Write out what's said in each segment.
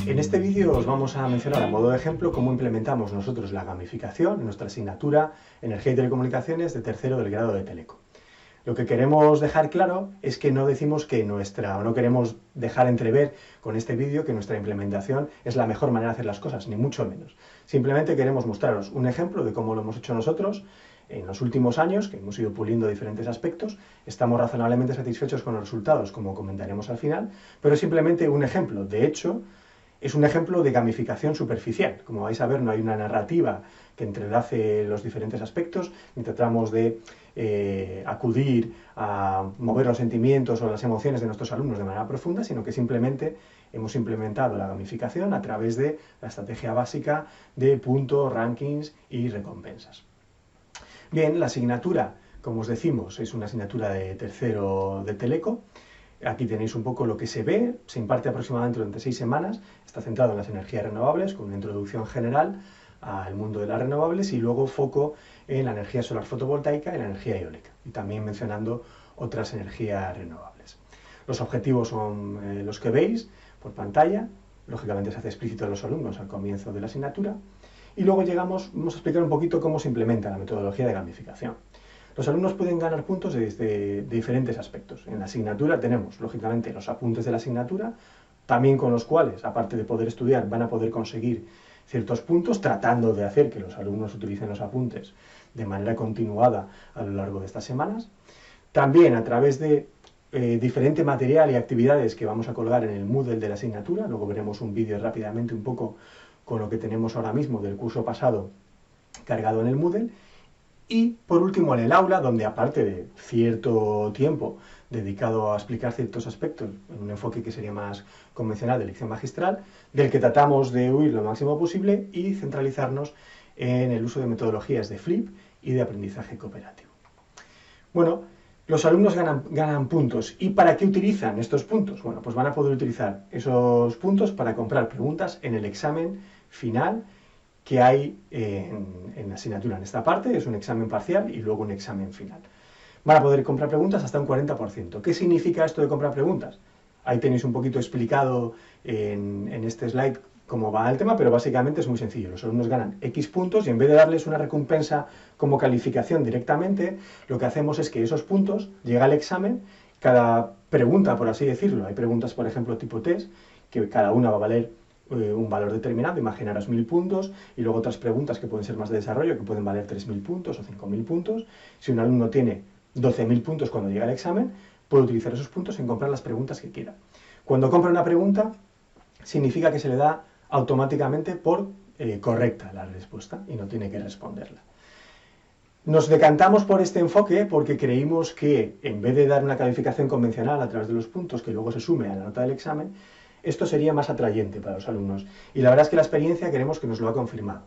En este vídeo os vamos a mencionar a modo de ejemplo cómo implementamos nosotros la gamificación en nuestra asignatura Energía y Telecomunicaciones de tercero del grado de Teleco. Lo que queremos dejar claro es que no decimos que no queremos dejar entrever con este vídeo que nuestra implementación es la mejor manera de hacer las cosas, ni mucho menos. Simplemente queremos mostraros un ejemplo de cómo lo hemos hecho nosotros en los últimos años, que hemos ido puliendo diferentes aspectos. Estamos razonablemente satisfechos con los resultados, como comentaremos al final, pero es simplemente un ejemplo. De hecho, es un ejemplo de gamificación superficial. Como vais a ver, no hay una narrativa que entrelace los diferentes aspectos, ni tratamos de acudir a mover los sentimientos o las emociones de nuestros alumnos de manera profunda, sino que simplemente hemos implementado la gamificación a través de la estrategia básica de puntos, rankings y recompensas. Bien, la asignatura, como os decimos, es una asignatura de tercero de Teleco. Aquí tenéis un poco lo que se ve, se imparte aproximadamente durante 6 semanas, está centrado en las energías renovables, con una introducción general al mundo de las renovables y luego foco en la energía solar fotovoltaica y la energía eólica, y también mencionando otras energías renovables. Los objetivos son los que veis por pantalla, lógicamente se hace explícito a los alumnos al comienzo de la asignatura, y luego vamos a explicar un poquito cómo se implementa la metodología de gamificación. Los alumnos pueden ganar puntos de diferentes aspectos. En la asignatura tenemos, lógicamente, los apuntes de la asignatura, también con los cuales, aparte de poder estudiar, van a poder conseguir ciertos puntos, tratando de hacer que los alumnos utilicen los apuntes de manera continuada a lo largo de estas semanas. También a través de diferente material y actividades que vamos a colgar en el Moodle de la asignatura. Luego veremos un vídeo rápidamente un poco con lo que tenemos ahora mismo del curso pasado cargado en el Moodle. Y por último en el aula, donde aparte de cierto tiempo dedicado a explicar ciertos aspectos, en un enfoque que sería más convencional de lección magistral, del que tratamos de huir lo máximo posible y centralizarnos en el uso de metodologías de flip y de aprendizaje cooperativo. Bueno, los alumnos ganan puntos. ¿Y para qué utilizan estos puntos? Bueno, pues van a poder utilizar esos puntos para comprar preguntas en el examen final que hay en la asignatura. En esta parte es un examen parcial y luego un examen final. Van a poder comprar preguntas hasta un 40%. ¿Qué significa esto de comprar preguntas? Ahí tenéis un poquito explicado en este slide cómo va el tema, pero básicamente es muy sencillo. Los alumnos ganan X puntos y en vez de darles una recompensa como calificación directamente, lo que hacemos es que esos puntos, llega al examen, cada pregunta, por así decirlo, hay preguntas, por ejemplo, tipo test, que cada una va a valer un valor determinado, imaginaros 1000 puntos, y luego otras preguntas que pueden ser más de desarrollo, que pueden valer 3000 puntos o 5000 puntos. Si un alumno tiene 12000 puntos cuando llega al examen, puede utilizar esos puntos en comprar las preguntas que quiera. Cuando compra una pregunta, significa que se le da automáticamente por correcta la respuesta y no tiene que responderla. Nos decantamos por este enfoque porque creímos que en vez de dar una calificación convencional a través de los puntos que luego se sume a la nota del examen, esto sería más atrayente para los alumnos. Y la verdad es que la experiencia queremos que nos lo ha confirmado.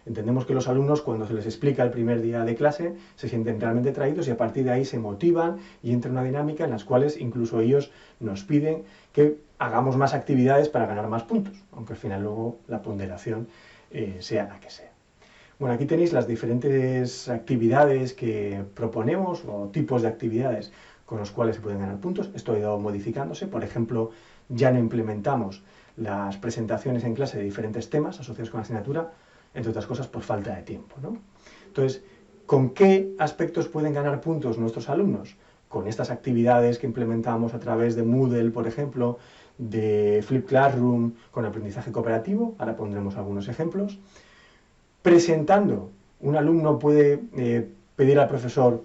Entendemos que los alumnos, cuando se les explica el primer día de clase, se sienten realmente atraídos y a partir de ahí se motivan y entra una dinámica en las cuales incluso ellos nos piden que hagamos más actividades para ganar más puntos, aunque al final luego la ponderación sea la que sea. Bueno, aquí tenéis las diferentes actividades que proponemos o tipos de actividades con los cuales se pueden ganar puntos. Esto ha ido modificándose. Por ejemplo, ya no implementamos las presentaciones en clase de diferentes temas asociados con la asignatura, entre otras cosas por falta de tiempo, ¿no? Entonces, ¿con qué aspectos pueden ganar puntos nuestros alumnos? Con estas actividades que implementamos a través de Moodle, por ejemplo, de Flip Classroom, con aprendizaje cooperativo. Ahora pondremos algunos ejemplos. Presentando, un alumno puede pedir al profesor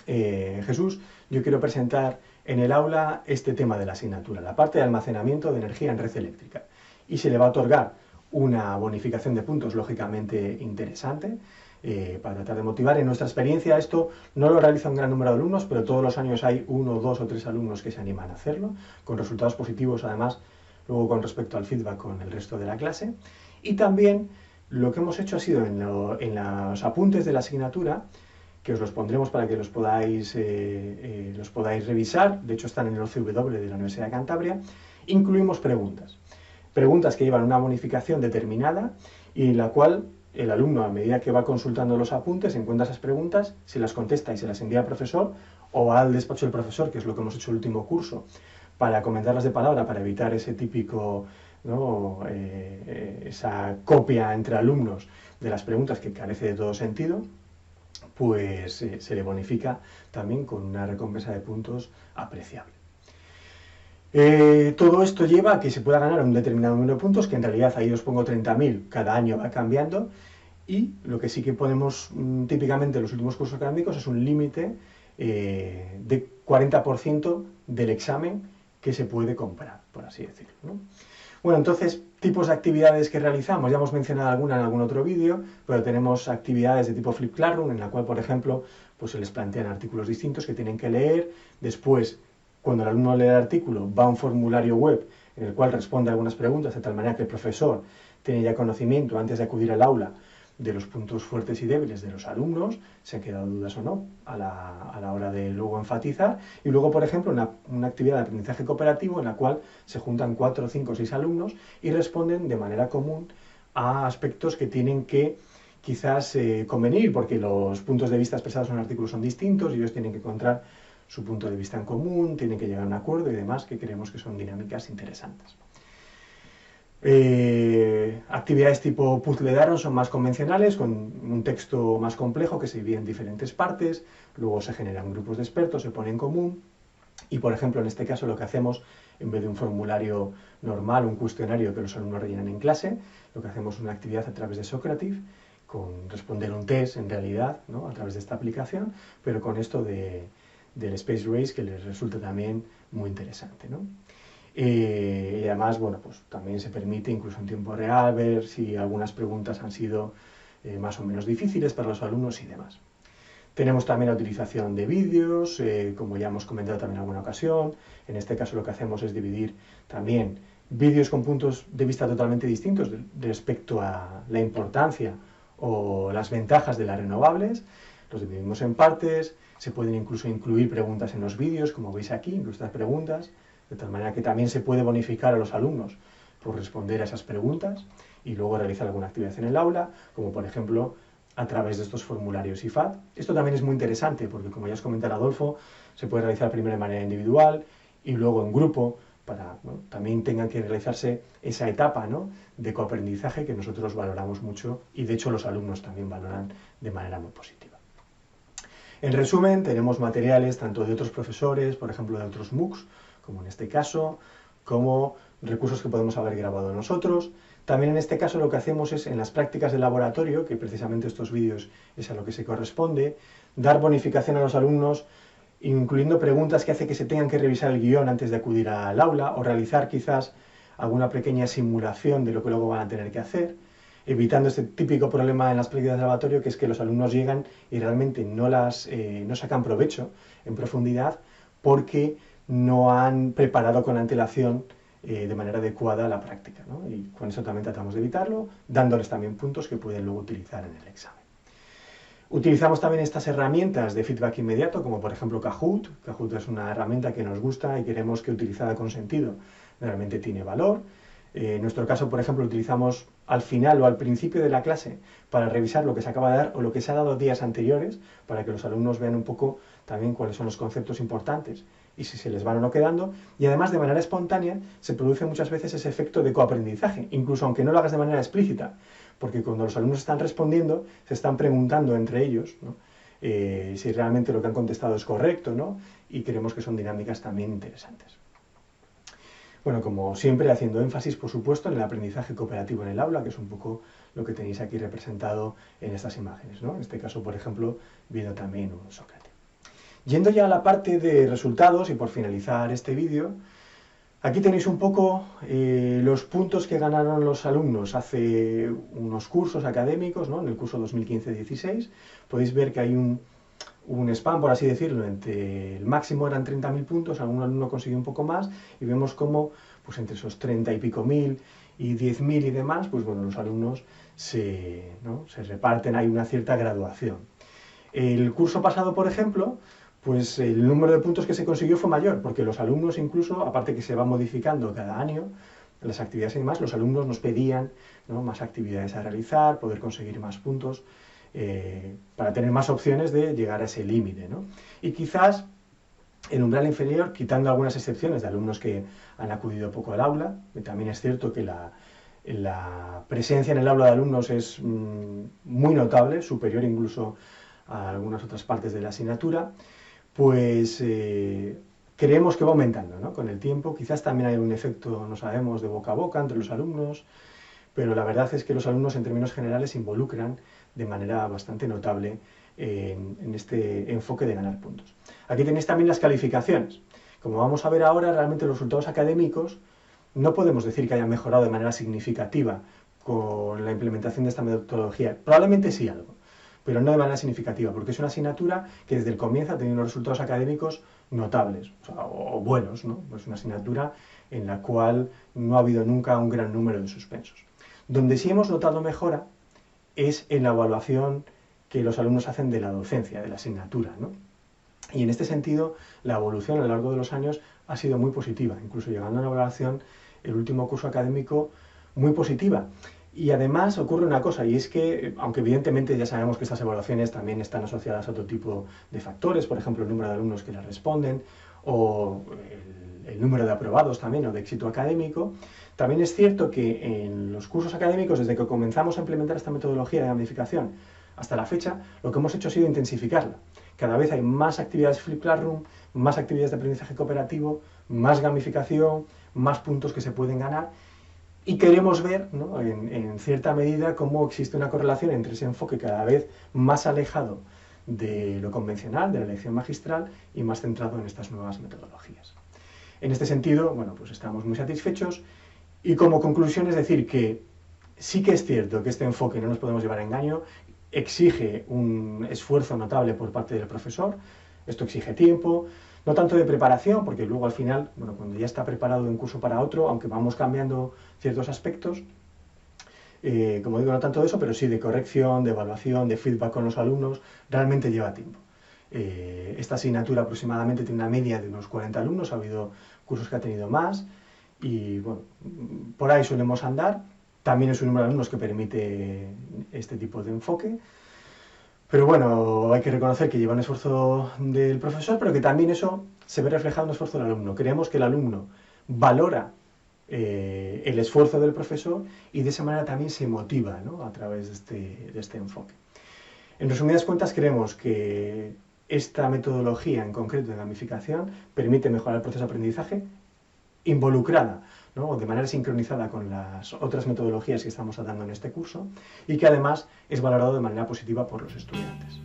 Jesús, yo quiero presentar en el aula este tema de la asignatura, la parte de almacenamiento de energía en red eléctrica, y se le va a otorgar una bonificación de puntos lógicamente interesante para tratar de motivar. En nuestra experiencia esto no lo realiza un gran número de alumnos, pero todos los años hay 1, 2 o 3 alumnos que se animan a hacerlo, con resultados positivos además luego con respecto al feedback con el resto de la clase. Y también lo que hemos hecho ha sido en los apuntes de la asignatura, que os los pondremos para que los podáis revisar, de hecho están en el OCW de la Universidad de Cantabria, incluimos preguntas que llevan una bonificación determinada y en la cual el alumno, a medida que va consultando los apuntes, encuentra esas preguntas, se las contesta y se las envía al profesor o va al despacho del profesor, que es lo que hemos hecho el último curso, para comentarlas de palabra, para evitar ese típico ¿no? Esa copia entre alumnos de las preguntas que carece de todo sentido, pues se le bonifica también con una recompensa de puntos apreciable. Todo esto lleva a que se pueda ganar un determinado número de puntos, que en realidad ahí os pongo 30.000, cada año va cambiando, y lo que sí que ponemos típicamente en los últimos cursos académicos es un límite de 40% del examen que se puede comprar, por así decirlo, ¿no? Bueno, entonces, tipos de actividades que realizamos, ya hemos mencionado alguna en algún otro vídeo, pero tenemos actividades de tipo Flip Classroom, en la cual, por ejemplo, pues se les plantean artículos distintos que tienen que leer. Después, cuando el alumno lee el artículo, va a un formulario web en el cual responde algunas preguntas, de tal manera que el profesor tiene ya conocimiento antes de acudir al aula de los puntos fuertes y débiles de los alumnos, si han quedado dudas o no, a la hora de luego enfatizar. Y luego, por ejemplo, una actividad de aprendizaje cooperativo en la cual se juntan 4, 5 o 6 alumnos y responden de manera común a aspectos que tienen que quizás convenir, porque los puntos de vista expresados en el artículo son distintos y ellos tienen que encontrar su punto de vista en común, tienen que llegar a un acuerdo y demás, que creemos que son dinámicas interesantes. Actividades tipo puzzle de Aron son más convencionales, con un texto más complejo que se divide en diferentes partes, luego se generan grupos de expertos, se pone en común, y por ejemplo en este caso lo que hacemos, en vez de un formulario normal, un cuestionario que los alumnos rellenan en clase, lo que hacemos es una actividad a través de Socrative, con responder un test en realidad, ¿no? A través de esta aplicación, pero con esto del Space Race que les resulta también muy interesante, ¿no? Y además, bueno, pues también se permite, incluso en tiempo real, ver si algunas preguntas han sido más o menos difíciles para los alumnos y demás. Tenemos también la utilización de vídeos, como ya hemos comentado también en alguna ocasión. En este caso lo que hacemos es dividir también vídeos con puntos de vista totalmente distintos respecto a la importancia o las ventajas de las renovables. Los dividimos en partes, se pueden incluso incluir preguntas en los vídeos, como veis aquí, incluso estas preguntas, de tal manera que también se puede bonificar a los alumnos por responder a esas preguntas y luego realizar alguna actividad en el aula, como por ejemplo a través de estos formularios IFAD. Esto también es muy interesante porque, como ya os comentaba Adolfo, se puede realizar primero de manera individual y luego en grupo, para también tengan que realizarse esa etapa, ¿no?, de coaprendizaje que nosotros valoramos mucho y de hecho los alumnos también valoran de manera muy positiva. En resumen, tenemos materiales tanto de otros profesores, por ejemplo de otros MOOCs, como en este caso, como recursos que podemos haber grabado nosotros. También en este caso lo que hacemos es, en las prácticas de laboratorio, que precisamente estos vídeos es a lo que se corresponde, dar bonificación a los alumnos, incluyendo preguntas que hace que se tengan que revisar el guión antes de acudir al aula, o realizar quizás alguna pequeña simulación de lo que luego van a tener que hacer, evitando este típico problema en las prácticas de laboratorio, que es que los alumnos llegan y realmente no sacan provecho en profundidad porque no han preparado con antelación de manera adecuada la práctica, ¿no? Y con eso también tratamos de evitarlo, dándoles también puntos que pueden luego utilizar en el examen. Utilizamos también estas herramientas de feedback inmediato, como por ejemplo Kahoot. Kahoot es una herramienta que nos gusta y queremos que, utilizada con sentido, realmente tiene valor. En nuestro caso, por ejemplo, utilizamos al final o al principio de la clase para revisar lo que se acaba de dar o lo que se ha dado días anteriores, para que los alumnos vean un poco también cuáles son los conceptos importantes y si se les van o no quedando. Y además, de manera espontánea, se produce muchas veces ese efecto de coaprendizaje, incluso aunque no lo hagas de manera explícita, porque cuando los alumnos están respondiendo, se están preguntando entre ellos, ¿no?, si realmente lo que han contestado es correcto, ¿no?, y creemos que son dinámicas también interesantes. Bueno, como siempre, haciendo énfasis, por supuesto, en el aprendizaje cooperativo en el aula, que es un poco lo que tenéis aquí representado en estas imágenes, ¿no? En este caso, por ejemplo, viendo también un Sócrates. Yendo ya a la parte de resultados, y por finalizar este vídeo, aquí tenéis un poco los puntos que ganaron los alumnos hace unos cursos académicos, ¿no?, en el curso 2015-16. Podéis ver que hay un span, por así decirlo, entre el máximo eran 30.000 puntos, algún alumno consiguió un poco más, y vemos cómo, pues entre esos 30 y pico mil y 10.000 y demás, pues bueno, los alumnos se reparten, hay una cierta graduación. El curso pasado, por ejemplo, pues el número de puntos que se consiguió fue mayor, porque los alumnos incluso, aparte que se va modificando cada año las actividades y demás, los alumnos nos pedían, ¿no?, más actividades a realizar, poder conseguir más puntos, para tener más opciones de llegar a ese límite, ¿no? Y quizás El umbral inferior, quitando algunas excepciones de alumnos que han acudido poco al aula, que también es cierto que la presencia en el aula de alumnos es muy notable, superior incluso a algunas otras partes de la asignatura, pues creemos que va aumentando, ¿no? Con el tiempo. Quizás también hay un efecto, no sabemos, de boca a boca entre los alumnos, pero la verdad es que los alumnos en términos generales se involucran de manera bastante notable en este enfoque de ganar puntos. Aquí tenéis también las calificaciones. Como vamos a ver ahora, realmente los resultados académicos no podemos decir que hayan mejorado de manera significativa con la implementación de esta metodología. Probablemente sí algo, pero no de manera significativa, porque es una asignatura que desde el comienzo ha tenido unos resultados académicos notables, o buenos, ¿no? Es una asignatura en la cual no ha habido nunca un gran número de suspensos. Donde sí hemos notado mejora es en la evaluación que los alumnos hacen de la docencia, de la asignatura, ¿no? Y en este sentido, la evolución a lo largo de los años ha sido muy positiva, incluso llegando a una evaluación, el último curso académico, muy positiva. Y además ocurre una cosa, y es que, aunque evidentemente ya sabemos que estas evaluaciones también están asociadas a otro tipo de factores, por ejemplo, el número de alumnos que las responden, o el número de aprobados también, o de éxito académico, también es cierto que en los cursos académicos, desde que comenzamos a implementar esta metodología de gamificación hasta la fecha, lo que hemos hecho ha sido intensificarla. Cada vez hay más actividades Flip Classroom, más actividades de aprendizaje cooperativo, más gamificación, más puntos que se pueden ganar, y queremos ver, ¿no?, en cierta medida cómo existe una correlación entre ese enfoque cada vez más alejado de lo convencional, de la elección magistral, y más centrado en estas nuevas metodologías. En este sentido, bueno, pues estamos muy satisfechos, y como conclusión es decir que sí que es cierto que este enfoque, no nos podemos llevar a engaño, exige un esfuerzo notable por parte del profesor. Esto exige tiempo, no tanto de preparación, porque luego al final, bueno, cuando ya está preparado de un curso para otro, aunque vamos cambiando ciertos aspectos, como digo, no tanto de eso, pero sí de corrección, de evaluación, de feedback con los alumnos, realmente lleva tiempo. Esta asignatura aproximadamente tiene una media de unos 40 alumnos, ha habido cursos que ha tenido más, y bueno, por ahí solemos andar. También es un número de alumnos que permite este tipo de enfoque. Pero bueno, hay que reconocer que lleva un esfuerzo del profesor, pero que también eso se ve reflejado en el esfuerzo del alumno. Creemos que el alumno valora el esfuerzo del profesor y de esa manera también se motiva, ¿no?, a través de este enfoque. En resumidas cuentas, creemos que esta metodología en concreto de gamificación permite mejorar el proceso de aprendizaje involucrada, ¿no?, de manera sincronizada con las otras metodologías que estamos tratando en este curso, y que además es valorado de manera positiva por los estudiantes.